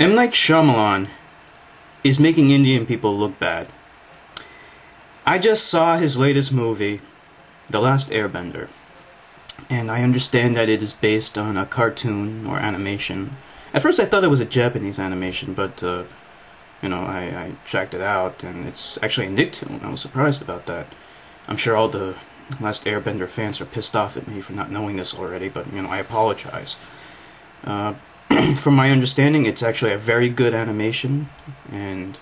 M. Night Shyamalan is making Indian people look bad. I just saw his latest movie, The Last Airbender, and I understand that it is based on a cartoon or animation. At first I thought it was a Japanese animation, but, I checked it out, and it's actually a Nicktoon. I was surprised about that. I'm sure all the Last Airbender fans are pissed off at me for not knowing this already, but, I apologize. From my understanding, it's actually a very good animation, and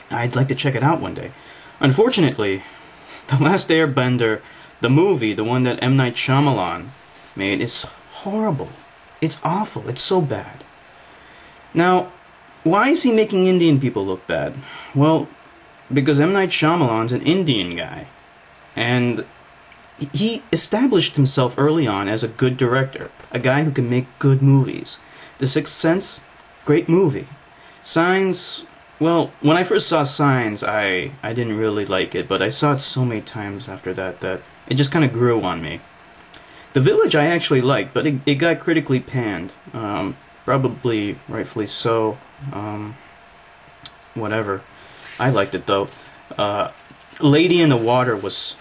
I'd like to check it out one day. Unfortunately, The Last Airbender, the movie, the one that M. Night Shyamalan made, is horrible. It's awful. It's so bad. Now, why is he making Indian people look bad? Well, because M. Night Shyamalan's an Indian guy, and he established himself early on as a good director, a guy who can make good movies. The Sixth Sense, great movie. Signs, well, when I first saw Signs, I didn't really like it, but I saw it so many times after that it just kind of grew on me. The Village I actually liked, but it got critically panned. Probably rightfully so. Whatever. I liked it though. Lady in the Water was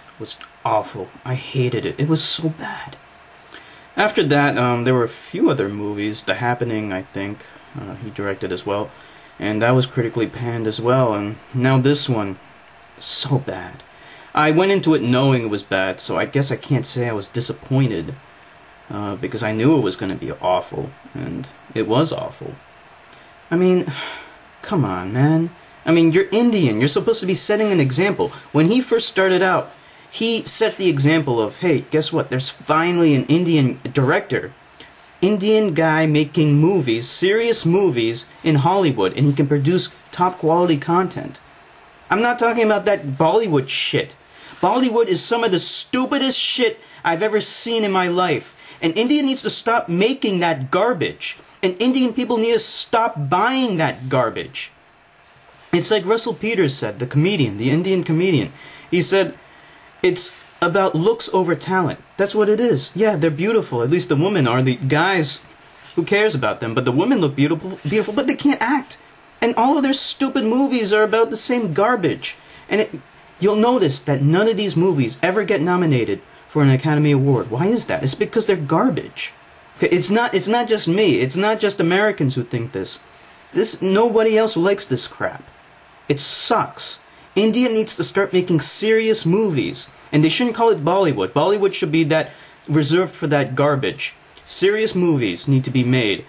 awful. I hated it. It was so bad. After that, there were a few other movies. The Happening, I think, he directed as well, and that was critically panned as well. And now this one, so bad. I went into it knowing it was bad, so I guess I can't say I was disappointed, because I knew it was going to be awful, and it was awful. I mean, come on, man. I mean, you're Indian. You're supposed to be setting an example. When he first started out, he set the example of, hey, guess what? There's finally an Indian director. Indian guy making movies, serious movies in Hollywood, and he can produce top quality content. I'm not talking about that Bollywood shit. Bollywood is some of the stupidest shit I've ever seen in my life. And India needs to stop making that garbage. And Indian people need to stop buying that garbage. It's like Russell Peters said, the comedian, the Indian comedian. He said, it's about looks over talent. That's what it is. Yeah, they're beautiful. At least the women are. The guys, who cares about them? But the women look beautiful, but they can't act. And all of their stupid movies are about the same garbage. And you'll notice that none of these movies ever get nominated for an Academy Award. Why is that? It's because they're garbage. Okay, it's not just me. It's not just Americans who think this. Nobody else likes this crap. It sucks. India needs to start making serious movies. And they shouldn't call it Bollywood. Bollywood should be that reserved for that garbage. Serious movies need to be made.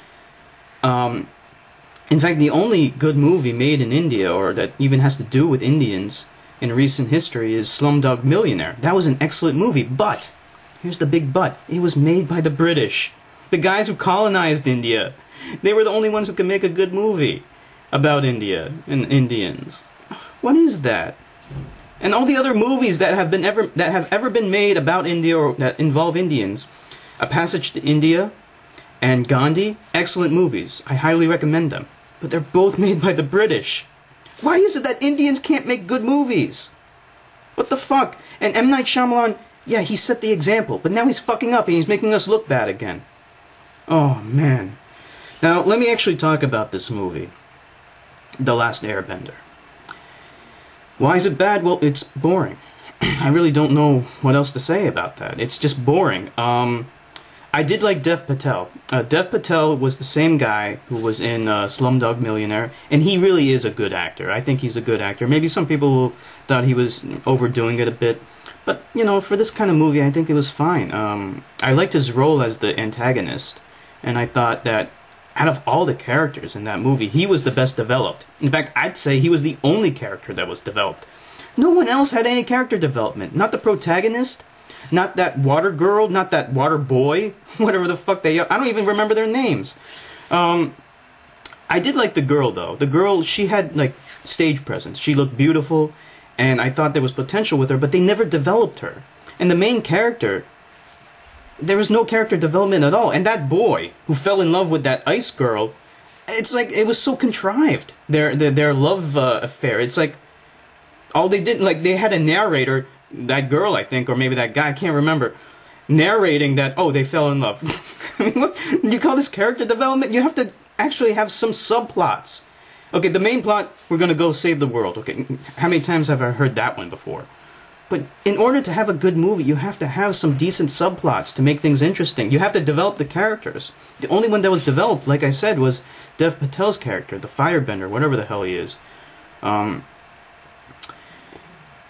In fact, the only good movie made in India, or that even has to do with Indians in recent history, is Slumdog Millionaire. That was an excellent movie, but, here's the big but, it was made by the British. The guys who colonized India. They were the only ones who could make a good movie about India and Indians. What is that? And all the other movies that have ever been made about India or that involve Indians, A Passage to India and Gandhi, excellent movies. I highly recommend them. But they're both made by the British. Why is it that Indians can't make good movies? What the fuck? And M. Night Shyamalan, yeah, he set the example, but now he's fucking up and he's making us look bad again. Oh, man. Now, let me actually talk about this movie, The Last Airbender. Why is it bad? Well, it's boring. I really don't know what else to say about that. It's just boring. I did like Dev Patel. Dev Patel was the same guy who was in Slumdog Millionaire, and he really is a good actor. I think he's a good actor. Maybe some people thought he was overdoing it a bit, but, for this kind of movie, I think it was fine. I liked his role as the antagonist, and I thought that out of all the characters in that movie, he was the best developed. In fact, I'd say he was the only character that was developed. No one else had any character development. Not the protagonist, not that water girl, not that water boy, whatever the fuck they are. I don't even remember their names. I did like the girl, though. The girl, she had, stage presence. She looked beautiful, and I thought there was potential with her, but they never developed her. And the main character, there was no character development at all. And that boy who fell in love with that ice girl, it's like, it was so contrived. Their love affair. It's like, all they did, they had a narrator, that girl, I think, or maybe that guy, I can't remember, narrating that, oh, they fell in love. I mean, what? You call this character development? You have to actually have some subplots. Okay, the main plot, we're gonna go save the world. Okay, how many times have I heard that one before? But in order to have a good movie, you have to have some decent subplots to make things interesting. You have to develop the characters. The only one that was developed, like I said, was Dev Patel's character, the Firebender, whatever the hell he is.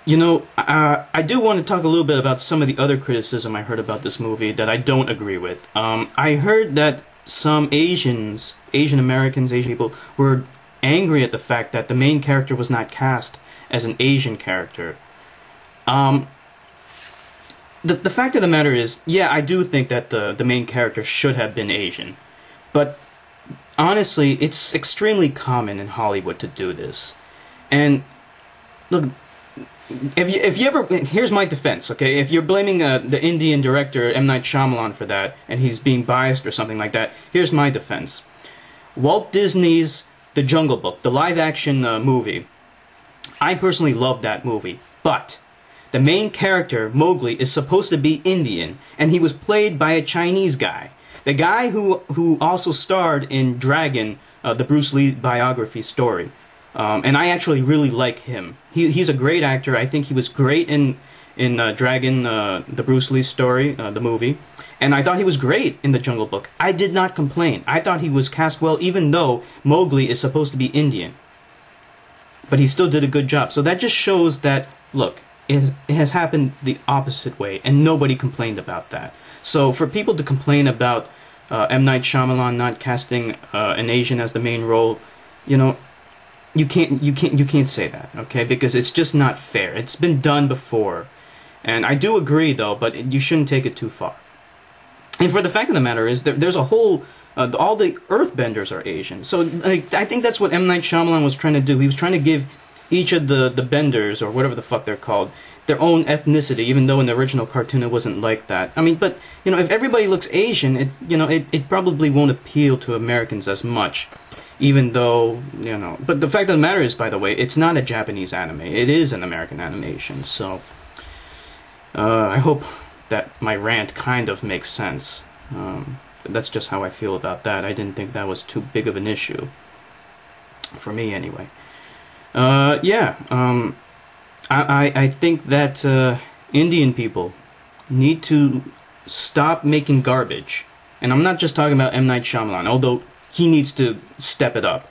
You know, I do want to talk a little bit about some of the other criticism I heard about this movie that I don't agree with. I heard that some Asian Americans, Asian people, were angry at the fact that the main character was not cast as an Asian character. The fact of the matter is, yeah, I do think that the main character should have been Asian. But honestly, it's extremely common in Hollywood to do this. And look, if you ever, here's my defense, okay? If you're blaming the Indian director M. Night Shyamalan for that, and he's being biased or something like that, here's my defense. Walt Disney's The Jungle Book, the live-action movie, I personally love that movie, but the main character, Mowgli, is supposed to be Indian, and he was played by a Chinese guy. The guy who also starred in Dragon, the Bruce Lee biography story. And I actually really like him. He's a great actor. I think he was great in Dragon, the Bruce Lee story, the movie. And I thought he was great in The Jungle Book. I did not complain. I thought he was cast well, even though Mowgli is supposed to be Indian. But he still did a good job. So that just shows that, look, it has happened the opposite way, and nobody complained about that. So for people to complain about M. Night Shyamalan not casting an Asian as the main role, you know, you can't say that, okay? Because it's just not fair. It's been done before, and I do agree though, but you shouldn't take it too far. And for the fact of the matter is, there's a whole all the Earthbenders are Asian. So like, I think that's what M. Night Shyamalan was trying to do. He was trying to give each of the benders, or whatever the fuck they're called, their own ethnicity, even though in the original cartoon it wasn't like that. I mean, but, you know, if everybody looks Asian, it probably won't appeal to Americans as much, even though, you know, but the fact of the matter is, by the way, it's not a Japanese anime, it is an American animation, so, I hope that my rant kind of makes sense. But that's just how I feel about that. I didn't think that was too big of an issue, for me anyway. I think that Indian people need to stop making garbage. And I'm not just talking about M. Night Shyamalan, although he needs to step it up.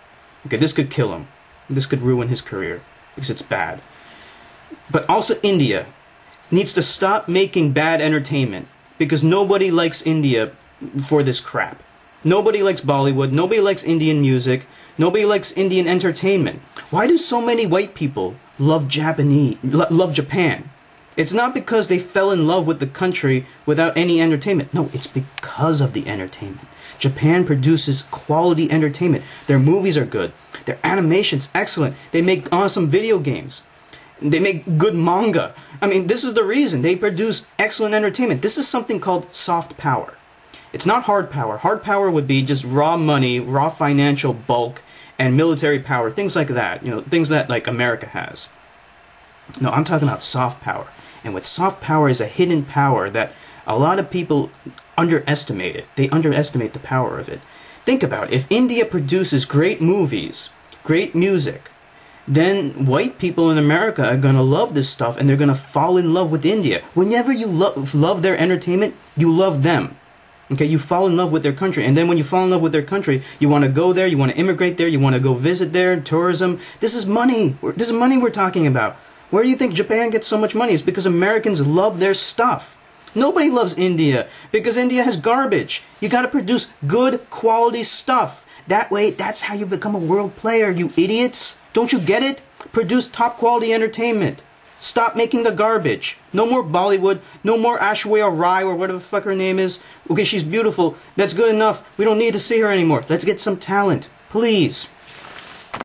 Okay, this could kill him. This could ruin his career, because it's bad. But also India needs to stop making bad entertainment, because nobody likes India for this crap. Nobody likes Bollywood, nobody likes Indian music, nobody likes Indian entertainment. Why do so many white people love Japan? It's not because they fell in love with the country without any entertainment. No, it's because of the entertainment. Japan produces quality entertainment. Their movies are good. Their animation's excellent. They make awesome video games. They make good manga. I mean, this is the reason. They produce excellent entertainment. This is something called soft power. It's not hard power. Hard power would be just raw money, raw financial bulk, and military power, things like that. You know, things that, like, America has. No, I'm talking about soft power. And with soft power is a hidden power that a lot of people underestimate it. They underestimate the power of it. Think about it. If India produces great movies, great music, then white people in America are going to love this stuff, and they're going to fall in love with India. Whenever you love their entertainment, you love them. Okay, you fall in love with their country, and then when you fall in love with their country, you want to go there, you want to immigrate there, you want to go visit there, tourism. This is money. This is money we're talking about. Where do you think Japan gets so much money? It's because Americans love their stuff. Nobody loves India, because India has garbage. You got to produce good quality stuff. That way, that's how you become a world player, you idiots. Don't you get it? Produce top quality entertainment. Stop making the garbage. No more Bollywood. No more Aishwarya Rai or whatever the fuck her name is. Okay, she's beautiful. That's good enough. We don't need to see her anymore. Let's get some talent. Please.